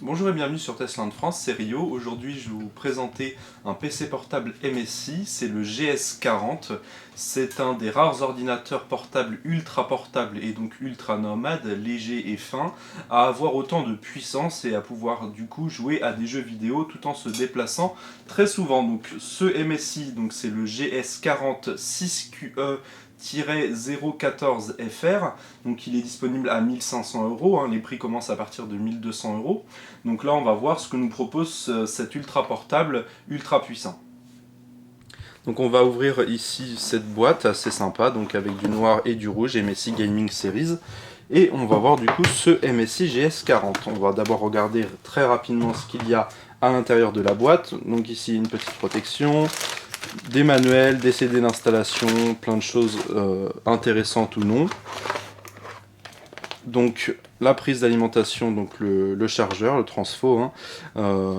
Bonjour et bienvenue sur Tesla de France, c'est Rio. Aujourd'hui, je vais vous présenter un PC portable MSI, c'est le GS40. C'est un des rares ordinateurs portables ultra portables et donc ultra nomade, léger et fin, à avoir autant de puissance et à pouvoir du coup jouer à des jeux vidéo tout en se déplaçant très souvent. Donc ce MSI, donc c'est le GS40 6QE 014 FR, donc il est disponible à 1500 euros, les prix commencent à partir de 1200 euros. Donc là on va voir ce que nous propose cet ultra portable ultra puissant. Donc on va ouvrir ici cette boîte assez sympa, donc avec du noir et du rouge, MSI Gaming Series. Et on va voir du coup ce MSI GS40. On va d'abord regarder très rapidement ce qu'il y a à l'intérieur de la boîte. Donc ici une petite protection, des manuels, des CD d'installation, plein de choses intéressantes ou non. Donc la prise d'alimentation, donc le chargeur, le transfo,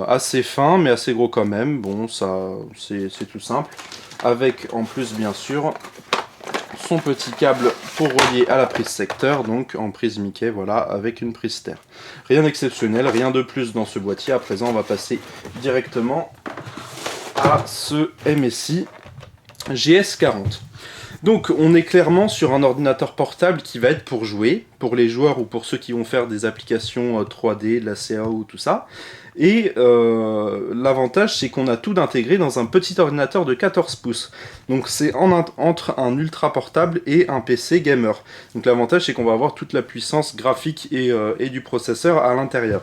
assez fin mais assez gros quand même. Bon, ça c'est tout simple. Avec en plus bien sûr son petit câble pour relier à la prise secteur, donc en prise Mickey, voilà, avec une prise terre. Rien d'exceptionnel, rien de plus dans ce boîtier. À présent, on va passer directement à ce MSI GS40. Donc on est clairement sur un ordinateur portable qui va être pour jouer, pour les joueurs ou pour ceux qui vont faire des applications 3D, de la CA ou tout ça. Et l'avantage c'est qu'on a tout intégré dans un petit ordinateur de 14 pouces. Donc c'est entre un ultra portable et un PC gamer. Donc l'avantage c'est qu'on va avoir toute la puissance graphique et du processeur à l'intérieur.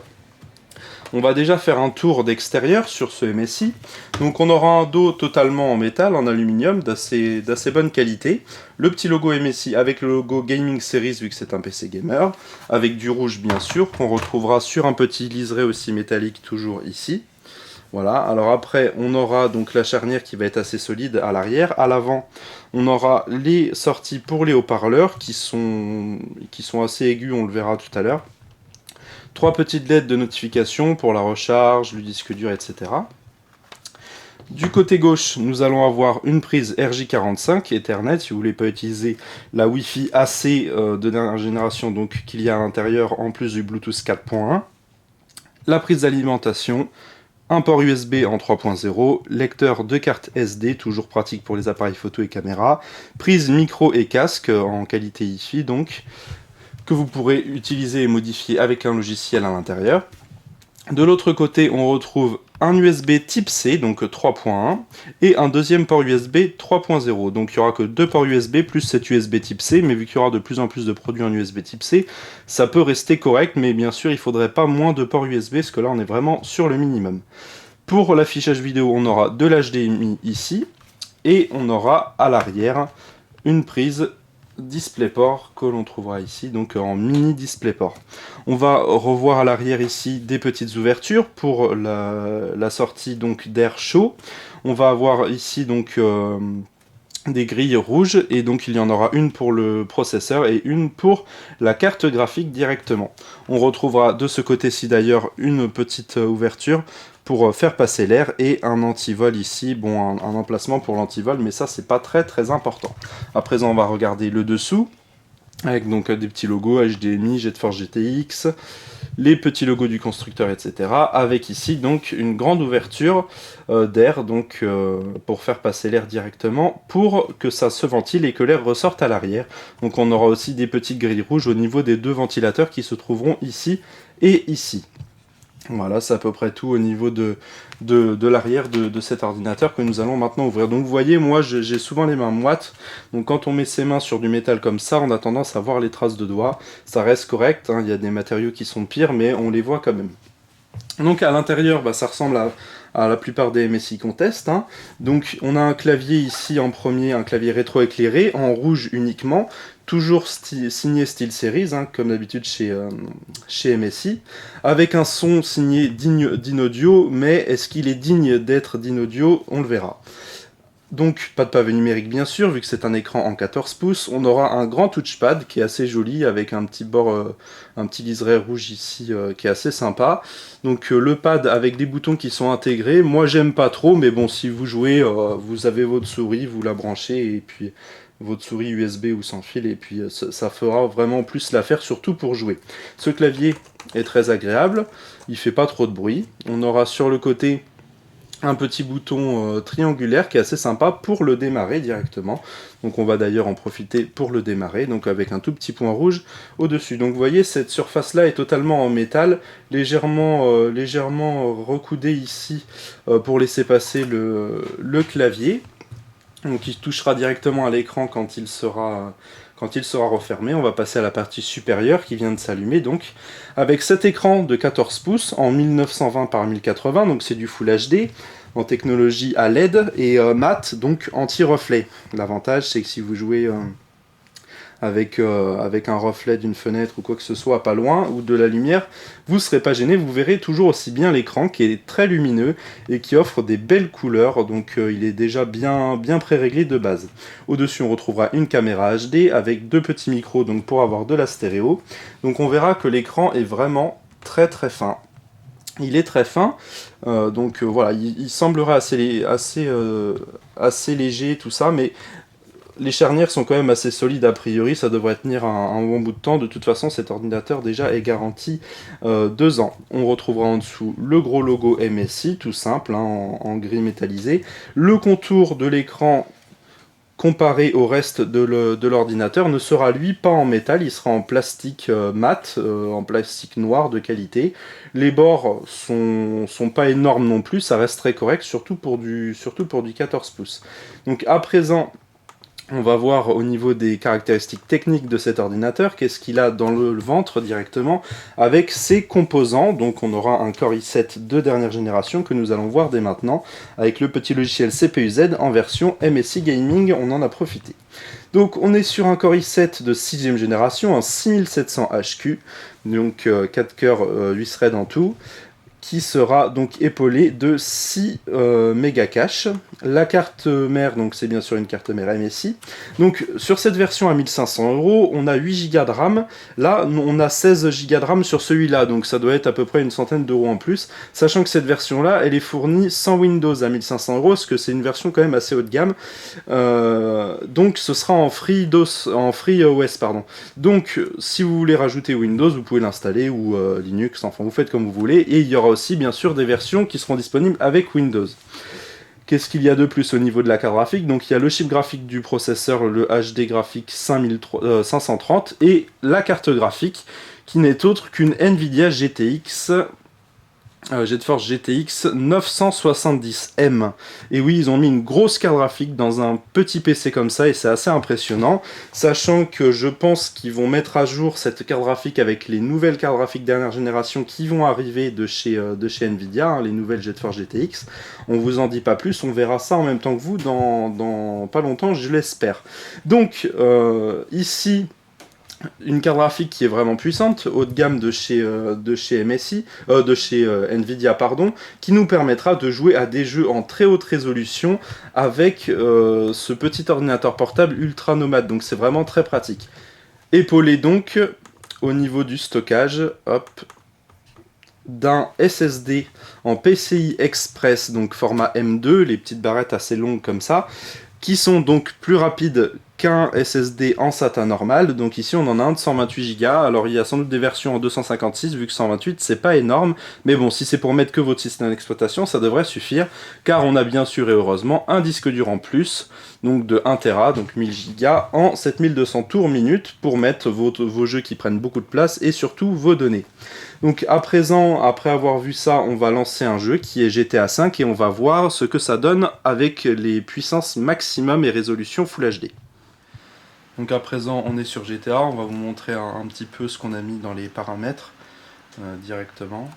On va déjà faire un tour d'extérieur sur ce MSI. Donc on aura un dos totalement en métal, en aluminium, d'assez bonne qualité. Le petit logo MSI avec le logo Gaming Series vu que c'est un PC gamer. Avec du rouge bien sûr, qu'on retrouvera sur un petit liseré aussi métallique toujours ici. Voilà, alors après on aura donc la charnière qui va être assez solide à l'arrière. À l'avant on aura les sorties pour les haut-parleurs qui sont assez aigus, on le verra tout à l'heure. 3 petites LED de notification pour la recharge, le disque dur, etc. Du côté gauche, nous allons avoir une prise RJ45 Ethernet, si vous voulez pas utiliser la Wi-Fi AC de dernière génération, donc qu'il y a à l'intérieur en plus du Bluetooth 4.1. La prise d'alimentation, un port USB en 3.0, lecteur de carte SD, toujours pratique pour les appareils photo et caméra, prise micro et casque en qualité Hi-Fi donc, que vous pourrez utiliser et modifier avec un logiciel à l'intérieur. De l'autre côté, on retrouve un USB type C, donc 3.1, et un deuxième port USB 3.0. Donc il n'y aura que deux ports USB plus cet USB type C, mais vu qu'il y aura de plus en plus de produits en USB type C, ça peut rester correct, mais bien sûr il ne faudrait pas moins de ports USB, parce que là on est vraiment sur le minimum. Pour l'affichage vidéo, on aura de l'HDMI ici, et on aura à l'arrière une prise DisplayPort que l'on trouvera ici, donc en mini DisplayPort. On va revoir à l'arrière ici des petites ouvertures pour la sortie donc d'air chaud. On va avoir ici donc des grilles rouges et donc il y en aura une pour le processeur et une pour la carte graphique directement. On retrouvera de ce côté-ci d'ailleurs une petite ouverture pour faire passer l'air et un antivol ici, bon un emplacement pour l'antivol mais ça c'est pas très important. À présent on va regarder le dessous avec donc des petits logos HDMI, GeForce GTX, les petits logos du constructeur, etc. Avec ici donc une grande ouverture d'air donc pour faire passer l'air directement pour que ça se ventile et que l'air ressorte à l'arrière. Donc on aura aussi des petites grilles rouges au niveau des deux ventilateurs qui se trouveront ici et ici. Voilà, c'est à peu près tout au niveau de l'arrière de cet ordinateur que nous allons maintenant ouvrir. Donc vous voyez, moi j'ai souvent les mains moites, donc quand on met ses mains sur du métal comme ça, on a tendance à voir les traces de doigts. Ça reste correct, il y a des matériaux qui sont pires, mais on les voit quand même. Donc à l'intérieur, ça ressemble à la plupart des MSI qu'on teste. Donc on a un clavier ici en premier, un clavier rétro-éclairé, en rouge uniquement, toujours signé SteelSeries, comme d'habitude chez MSI, avec un son signé d'Inaudio, mais est-ce qu'il est digne d'être d'Inaudio? On le verra. Donc pas de pavé numérique bien sûr, vu que c'est un écran en 14 pouces. On aura un grand touchpad qui est assez joli avec un petit bord, un petit liseré rouge ici qui est assez sympa. Donc le pad avec des boutons qui sont intégrés, moi j'aime pas trop, mais bon si vous jouez, vous avez votre souris, vous la branchez et puis votre souris USB ou sans fil, et puis ça fera vraiment plus l'affaire, surtout pour jouer. Ce clavier est très agréable, il fait pas trop de bruit. On aura sur le côté un petit bouton triangulaire qui est assez sympa pour le démarrer directement. Donc on va d'ailleurs en profiter pour le démarrer, donc avec un tout petit point rouge au-dessus. Donc vous voyez, cette surface-là est totalement en métal, légèrement recoudée ici pour laisser passer le clavier. Donc il touchera directement à l'écran quand il sera refermé. On va passer à la partie supérieure qui vient de s'allumer, donc avec cet écran de 14 pouces en 1920 par 1080, donc c'est du Full HD en technologie à LED et mat, donc anti-reflet. L'avantage, c'est que si vous jouez avec un reflet d'une fenêtre ou quoi que ce soit pas loin, ou de la lumière, vous ne serez pas gêné, vous verrez toujours aussi bien l'écran qui est très lumineux et qui offre des belles couleurs, donc il est déjà bien pré-réglé de base. Au-dessus on retrouvera une caméra HD avec deux petits micros donc pour avoir de la stéréo. Donc on verra que l'écran est vraiment très fin. Il est très fin, voilà, il semblerait assez léger tout ça, mais les charnières sont quand même assez solides a priori, ça devrait tenir un bon bout de temps. De toute façon, cet ordinateur déjà est garanti 2 ans. On retrouvera en dessous le gros logo MSI, tout simple, hein, en gris métallisé. Le contour de l'écran comparé au reste de l'ordinateur ne sera lui pas en métal, il sera en plastique mat, en plastique noir de qualité. Les bords sont pas énormes non plus, ça reste très correct, surtout pour du 14 pouces. Donc à présent, on va voir au niveau des caractéristiques techniques de cet ordinateur, qu'est-ce qu'il a dans le ventre directement, avec ses composants. Donc on aura un Core i7 de dernière génération que nous allons voir dès maintenant, avec le petit logiciel CPU-Z en version MSI Gaming, on en a profité. Donc on est sur un Core i7 de 6ème génération, un 6700 HQ, donc 4 cœurs, 8 threads en tout, qui sera donc épaulé de 6 méga cache. La carte mère, donc c'est bien sûr une carte mère MSI. Donc sur cette version à 1500 €, on a 8 Go de RAM. Là, on a 16 Go de RAM sur celui-là, donc ça doit être à peu près une centaine d'euros en plus. Sachant que cette version-là, elle est fournie sans Windows à 1500 €, parce que c'est une version quand même assez haut de gamme. Donc ce sera en FreeOS, pardon. Donc si vous voulez rajouter Windows, vous pouvez l'installer, ou Linux, enfin vous faites comme vous voulez. Et il y aura aussi bien sûr des versions qui seront disponibles avec Windows. Qu'est-ce qu'il y a de plus au niveau de la carte graphique? Donc il y a le chip graphique du processeur, le HD graphique 530, et la carte graphique qui n'est autre qu'une Nvidia GeForce GTX 970M. Et oui, ils ont mis une grosse carte graphique dans un petit PC comme ça, et c'est assez impressionnant, sachant que je pense qu'ils vont mettre à jour cette carte graphique avec les nouvelles cartes graphiques dernière génération qui vont arriver de chez Nvidia, hein, les nouvelles GeForce GTX. On vous en dit pas plus, on verra ça en même temps que vous dans pas longtemps, je l'espère. Donc, ici, une carte graphique qui est vraiment puissante, haut de gamme de chez Nvidia, pardon, qui nous permettra de jouer à des jeux en très haute résolution avec ce petit ordinateur portable ultra nomade, donc c'est vraiment très pratique. Épaulé donc au niveau du stockage, hop, d'un SSD en PCI Express, donc format M2, les petites barrettes assez longues comme ça, qui sont donc plus rapides qu'un SSD en SATA normal. Donc ici on en a un de 128 Go, alors il y a sans doute des versions en 256, vu que 128 c'est pas énorme, mais bon, si c'est pour mettre que votre système d'exploitation, ça devrait suffire, car on a bien sûr et heureusement un disque dur en plus, donc de 1 Tera, donc 1000 Go en 7200 tours minute, pour mettre vos jeux qui prennent beaucoup de place, et surtout vos données. Donc à présent, après avoir vu ça, on va lancer un jeu qui est GTA V, et on va voir ce que ça donne avec les puissances maximum et résolution Full HD. Donc à présent, on est sur GTA, on va vous montrer un petit peu ce qu'on a mis dans les paramètres directement.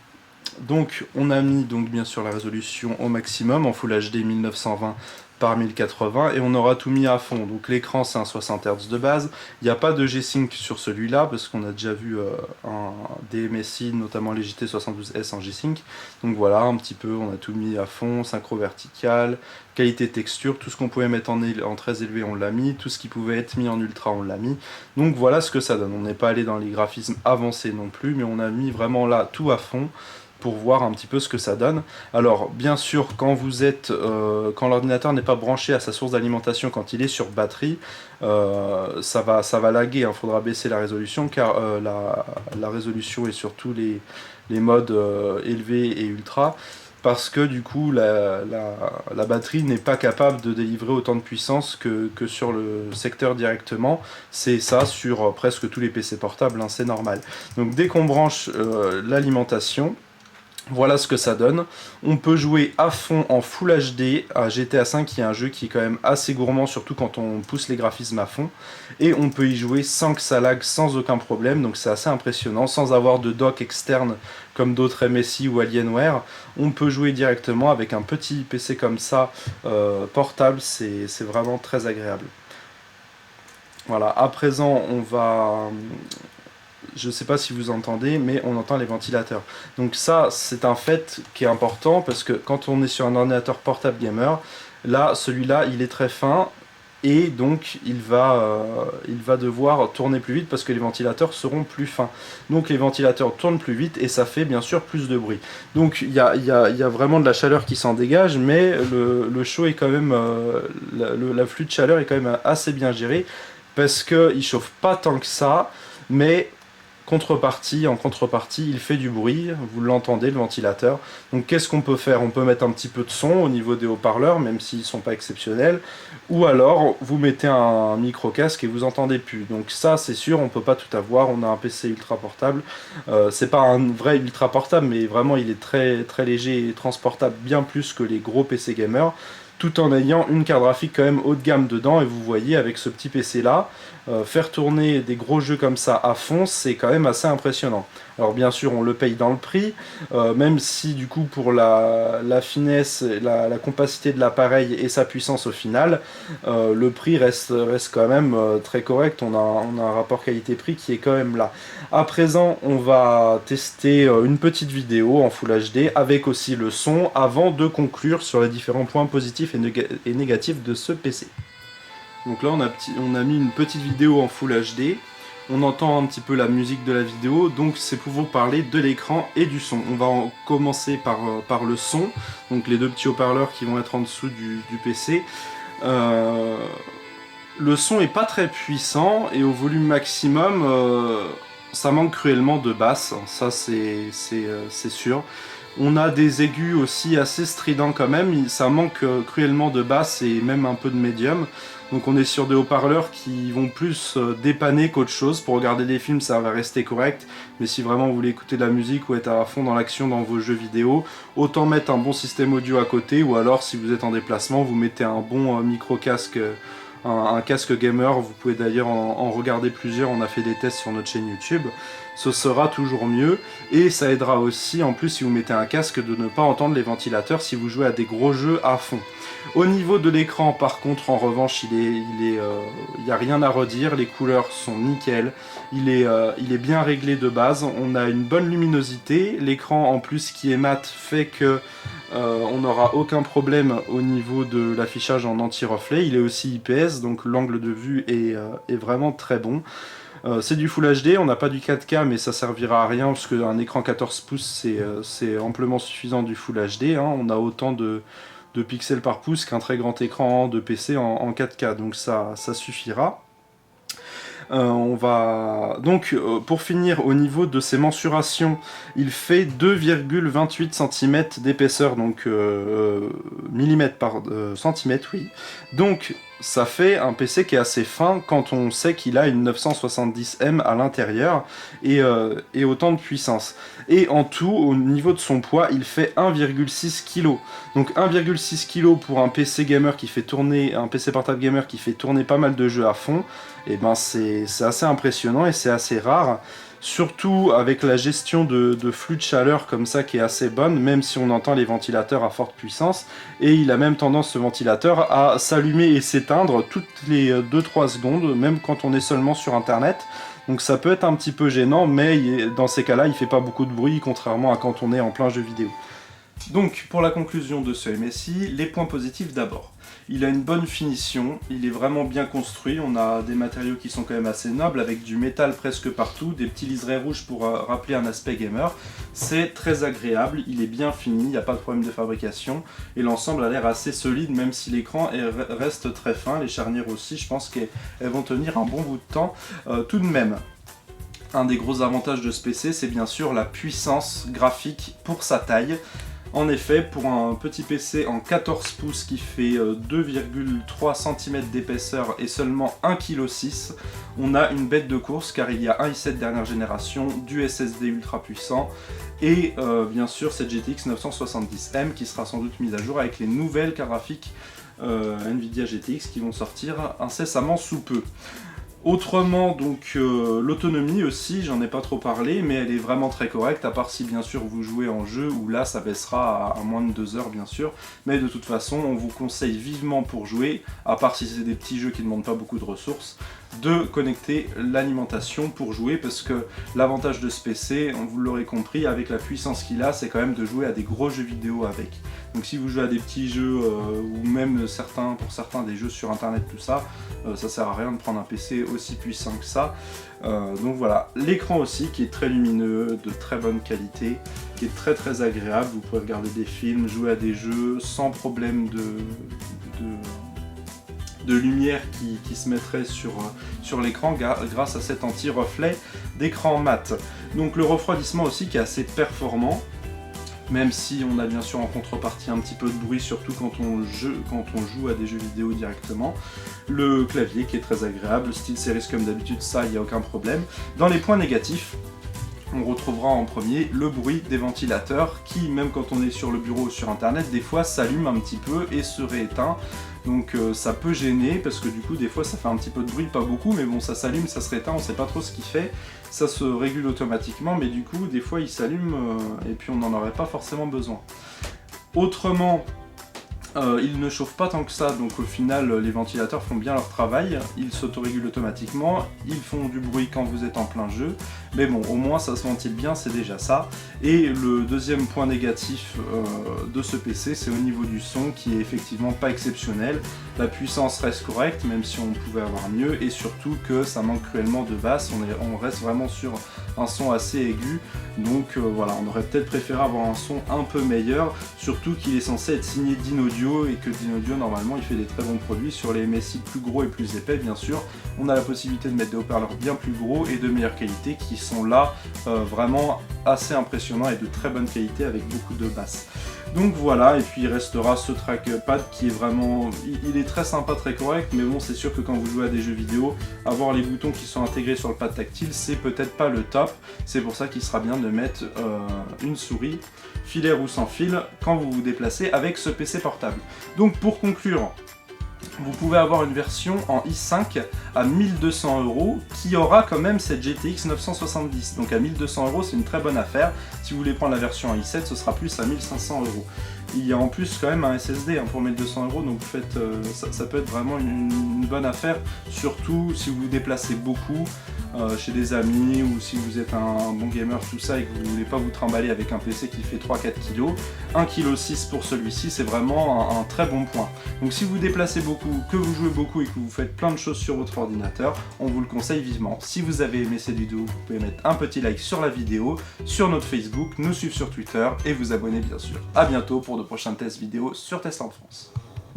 Donc on a mis donc bien sûr la résolution au maximum en Full HD 1920 par 1080, et on aura tout mis à fond. Donc l'écran c'est un 60 Hz de base, il n'y a pas de G-Sync sur celui-là parce qu'on a déjà vu des MSI, notamment les GT72S en G-Sync. Donc voilà, un petit peu, on a tout mis à fond, synchro vertical, qualité texture, tout ce qu'on pouvait mettre en très élevé on l'a mis, tout ce qui pouvait être mis en ultra on l'a mis. Donc voilà ce que ça donne. On n'est pas allé dans les graphismes avancés non plus, mais on a mis vraiment là tout à fond. pour voir un petit peu ce que ça donne. Alors bien sûr, quand quand l'ordinateur n'est pas branché à sa source d'alimentation, quand il est sur batterie, ça va laguer, il faudra baisser la résolution, car la résolution est sur tous les modes élevés et ultra, parce que du coup la batterie n'est pas capable de délivrer autant de puissance que sur le secteur directement. C'est ça sur presque tous les PC portables, c'est normal. Donc dès qu'on branche l'alimentation, voilà ce que ça donne. On peut jouer à fond en Full HD à GTA V, qui est un jeu qui est quand même assez gourmand, surtout quand on pousse les graphismes à fond. Et on peut y jouer sans que ça lag, sans aucun problème, donc c'est assez impressionnant, sans avoir de dock externe comme d'autres MSI ou Alienware. On peut jouer directement avec un petit PC comme ça, portable, c'est vraiment très agréable. Voilà, à présent on va... Je ne sais pas si vous entendez, mais on entend les ventilateurs. Donc ça, c'est un fait qui est important, parce que quand on est sur un ordinateur portable gamer, là, celui-là, il est très fin, et donc il va devoir tourner plus vite, parce que les ventilateurs seront plus fins. Donc les ventilateurs tournent plus vite, et ça fait bien sûr plus de bruit. Donc il y a vraiment de la chaleur qui s'en dégage, mais le chaud est quand même... l'afflux de chaleur est quand même assez bien géré, parce qu'il ne chauffe pas tant que ça, mais... en contrepartie, il fait du bruit, vous l'entendez, le ventilateur. Donc qu'est-ce qu'on peut faire? On peut mettre un petit peu de son au niveau des haut-parleurs, même s'ils ne sont pas exceptionnels, ou alors vous mettez un micro-casque et vous entendez plus. Donc ça, c'est sûr, on peut pas tout avoir, on a un PC ultra portable. C'est pas un vrai ultra portable, mais vraiment il est très, très léger et transportable, bien plus que les gros PC gamers, tout en ayant une carte graphique quand même haut de gamme dedans. Et vous voyez, avec ce petit PC là, faire tourner des gros jeux comme ça à fond, c'est quand même assez impressionnant. Alors bien sûr, on le paye dans le prix, même si du coup pour la finesse, la compacité de l'appareil et sa puissance au final, le prix reste quand même très correct. On a un rapport qualité-prix qui est quand même là. À présent, on va tester une petite vidéo en Full HD avec aussi le son, avant de conclure sur les différents points positifs et négatifs de ce PC. Donc là on a mis une petite vidéo en Full HD, on entend un petit peu la musique de la vidéo, donc c'est pour vous parler de l'écran et du son. On va commencer par le son, donc les deux petits haut-parleurs qui vont être en dessous du PC. Le son est pas très puissant, et au volume maximum, ça manque cruellement de basse, ça c'est sûr. On a des aigus aussi assez stridents quand même, ça manque cruellement de basse et même un peu de médium. Donc on est sur des haut-parleurs qui vont plus dépanner qu'autre chose. Pour regarder des films, ça va rester correct, mais si vraiment vous voulez écouter de la musique ou être à fond dans l'action dans vos jeux vidéo, autant mettre un bon système audio à côté, ou alors si vous êtes en déplacement, vous mettez un bon micro-casque, un casque gamer. Vous pouvez d'ailleurs en regarder plusieurs, on a fait des tests sur notre chaîne YouTube. Ce sera toujours mieux, et ça aidera aussi, en plus si vous mettez un casque, de ne pas entendre les ventilateurs si vous jouez à des gros jeux à fond. Au niveau de l'écran, par contre, en revanche, il y a rien à redire, les couleurs sont nickel, il est bien réglé de base, on a une bonne luminosité, l'écran en plus qui est mat fait que on n'aura aucun problème au niveau de l'affichage en anti-reflet. Il est aussi IPS, donc l'angle de vue est vraiment très bon. C'est du Full HD, on n'a pas du 4K, mais ça servira à rien, parce qu'un écran 14 pouces c'est amplement suffisant du Full HD. On a autant de pixels par pouce qu'un très grand écran de PC en 4K, donc ça suffira. Donc pour finir, au niveau de ses mensurations, il fait 2,28 cm d'épaisseur, donc millimètres par centimètre, oui. Donc ça fait un PC qui est assez fin quand on sait qu'il a une 970M à l'intérieur et autant de puissance. Et en tout, au niveau de son poids, il fait 1,6 kg. Donc 1,6 kg pour un PC gamer qui fait tourner, un PC portable gamer qui fait tourner pas mal de jeux à fond, et ben c'est assez impressionnant et c'est assez rare. Surtout avec la gestion de flux de chaleur comme ça qui est assez bonne, même si on entend les ventilateurs à forte puissance. Et il a même tendance, ce ventilateur, à s'allumer et s'éteindre toutes les 2-3 secondes, même quand on est seulement sur internet. Donc ça peut être un petit peu gênant, mais dans ces cas-là, il fait pas beaucoup de bruit, contrairement à quand on est en plein jeu vidéo. Donc, pour la conclusion de ce MSI, les points positifs d'abord. Il a une bonne finition, il est vraiment bien construit, on a des matériaux qui sont quand même assez nobles, avec du métal presque partout, des petits liserés rouges pour rappeler un aspect gamer. C'est très agréable, il est bien fini, il n'y a pas de problème de fabrication, et l'ensemble a l'air assez solide, même si l'écran reste très fin, les charnières aussi, je pense qu'elles vont tenir un bon bout de temps tout de même. Un des gros avantages de ce PC, c'est bien sûr la puissance graphique pour sa taille. En effet, pour un petit PC en 14 pouces qui fait 2,3 cm d'épaisseur et seulement 1,6 kg, on a une bête de course car il y a un i7 dernière génération, du SSD ultra puissant et bien sûr cette GTX 970M qui sera sans doute mise à jour avec les nouvelles cartes graphiques Nvidia GTX qui vont sortir incessamment sous peu. Autrement, donc l'autonomie aussi, j'en ai pas trop parlé, mais elle est vraiment très correcte, à part si bien sûr vous jouez en jeu, où là ça baissera à moins de 2 heures bien sûr, mais de toute façon on vous conseille vivement pour jouer, à part si c'est des petits jeux qui ne demandent pas beaucoup de ressources, de connecter l'alimentation pour jouer, parce que l'avantage de ce PC, vous l'aurez compris, avec la puissance qu'il a, c'est quand même de jouer à des gros jeux vidéo avec. Donc si vous jouez à des petits jeux, ou même pour certains des jeux sur internet, tout ça, ça sert à rien de prendre un PC aussi puissant que ça. Donc voilà, l'écran aussi qui est très lumineux, de très bonne qualité, qui est très très agréable, vous pouvez regarder des films, jouer à des jeux sans problème de lumière qui se mettrait sur l'écran grâce à cet anti-reflet d'écran mat. Donc le refroidissement aussi qui est assez performant, même si on a bien sûr en contrepartie un petit peu de bruit, surtout quand on joue à des jeux vidéo directement. Le clavier qui est très agréable, SteelSeries comme d'habitude, ça il n'y a aucun problème. Dans les points négatifs, on retrouvera en premier le bruit des ventilateurs qui, même quand on est sur le bureau ou sur internet, des fois s'allume un petit peu et se rééteint. Donc ça peut gêner parce que du coup des fois ça fait un petit peu de bruit, pas beaucoup, mais bon ça s'allume, ça se rééteint, on sait pas trop ce qu'il fait. Ça se régule automatiquement, mais du coup des fois il s'allume et puis on n'en aurait pas forcément besoin. Autrement, il ne chauffe pas tant que ça, donc au final les ventilateurs font bien leur travail, ils s'autorégulent automatiquement, ils font du bruit quand vous êtes en plein jeu, mais bon au moins ça se ventile bien, c'est déjà ça. Et le deuxième point négatif de ce PC, c'est au niveau du son qui est effectivement pas exceptionnel. La puissance reste correcte, même si on pouvait avoir mieux, et surtout que ça manque cruellement de basse, on reste vraiment sur un son assez aigu, donc voilà, on aurait peut-être préféré avoir un son un peu meilleur, surtout qu'il est censé être signé Dynaudio, et que Dynaudio normalement il fait des très bons produits sur les MSI plus gros et plus épais bien sûr. On a la possibilité de mettre des haut-parleurs bien plus gros et de meilleure qualité qui sont là vraiment assez impressionnants et de très bonne qualité avec beaucoup de basses. Donc voilà, et puis il restera ce trackpad qui est vraiment, il est très sympa, très correct, mais bon c'est sûr que quand vous jouez à des jeux vidéo, avoir les boutons qui sont intégrés sur le pad tactile, c'est peut-être pas le top. C'est pour ça qu'il sera bien de mettre une souris, filaire ou sans fil, quand vous vous déplacez avec ce PC portable. Donc pour conclure, vous pouvez avoir une version en i5 à 1200 € qui aura quand même cette GTX 970. Donc à 1200 € c'est une très bonne affaire. Si vous voulez prendre la version en i7, ce sera plus à 1500 €. Il y a en plus quand même un SSD pour 1200 €, donc faites, ça peut être vraiment une bonne affaire, surtout si vous vous déplacez beaucoup chez des amis ou si vous êtes un bon gamer, tout ça, et que vous ne voulez pas vous trimballer avec un PC qui fait 3-4 kg. 1,6 kg pour celui-ci, c'est vraiment un très bon point. Donc si vous vous déplacez beaucoup, que vous jouez beaucoup et que vous faites plein de choses sur votre ordinateur, on vous le conseille vivement. Si vous avez aimé cette vidéo, vous pouvez mettre un petit like sur la vidéo, sur notre Facebook, nous suivre sur Twitter et vous abonner bien sûr. A bientôt pour de prochains tests vidéo sur Tesla en France.